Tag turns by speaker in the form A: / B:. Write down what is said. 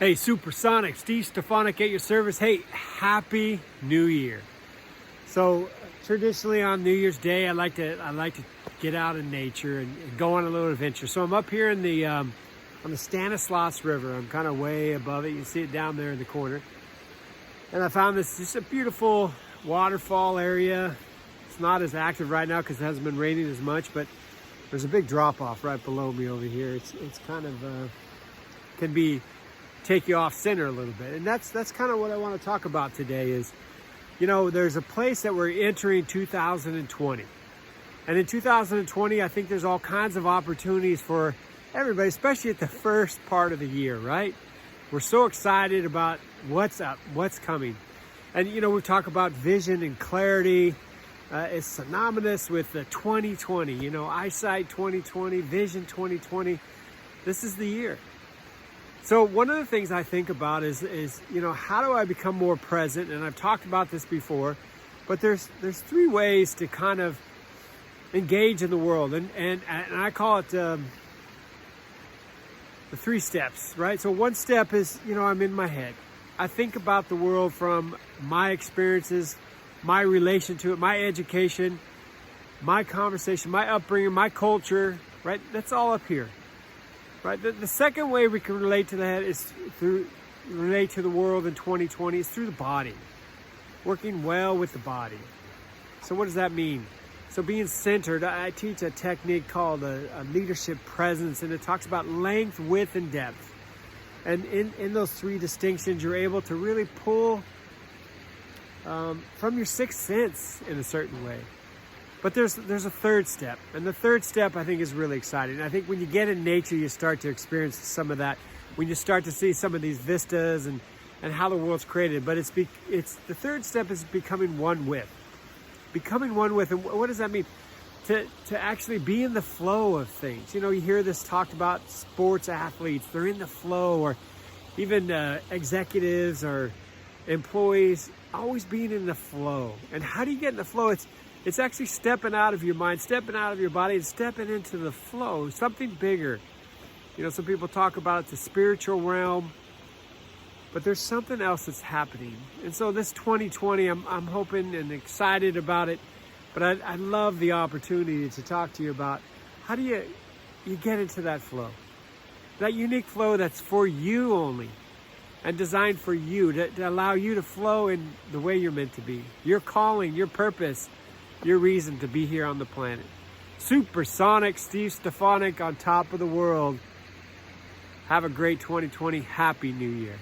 A: Hey, Supersonic, Steve Stefanik at your service. Hey, Happy New Year. So traditionally on New Year's Day, I like to get out in nature and go on a little adventure. So I'm up here in the on the Stanislaus River. I'm kind of way above it. You can see it down there in the corner. And I found this just a beautiful waterfall area. It's not as active right now because it hasn't been raining as much, but there's a big drop off right below me over here. It's kind of can be take you off center a little bit, and that's kind of what I want to talk about today. Is, you know, there's a place that we're entering 2020, and in 2020 I think there's all kinds of opportunities for everybody, especially at the first part of the year, right? We're so excited about what's up, what's coming. And you know, we talk about vision and clarity. It's synonymous with the 2020, you know, eyesight 2020, vision 2020. This is the year. So one of the things I think about is, you know, how do I become more present? And I've talked about this before, but there's three ways to kind of engage in the world. And I call it the three steps, right? So one step is, you know, I'm in my head. I think about the world from my experiences, my relation to it, my education, my conversation, my upbringing, my culture, right? That's all up here. Right. The second way we can relate to that is relate to the world in 2020 is through the body, working well with the body. So what does that mean? So being centered, I teach a technique called a leadership presence, and it talks about length, width, and depth. And in those three distinctions, you're able to really pull from your sixth sense in a certain way. But there's a third step, and the third step I think is really exciting. I think when you get in nature, you start to experience some of that. When you start to see some of these vistas and how the world's created. But it's the third step is becoming one with. Becoming one with, and what does that mean? To actually be in the flow of things. You know, you hear this talked about sports athletes. They're in the flow, or even executives or employees, always being in the flow. And how do you get in the flow? It's actually stepping out of your mind, stepping out of your body, and stepping into the flow, something bigger. You know, some people talk about the spiritual realm, but there's something else that's happening. And so this 2020, I'm hoping and excited about it, but I love the opportunity to talk to you about how do you get into that flow, that unique flow that's for you only and designed for you to allow you to flow in the way you're meant to be, your calling, your purpose, your reason to be here on the planet. Supersonic, Steve Stefanik on top of the world. Have a great 2020. Happy New Year.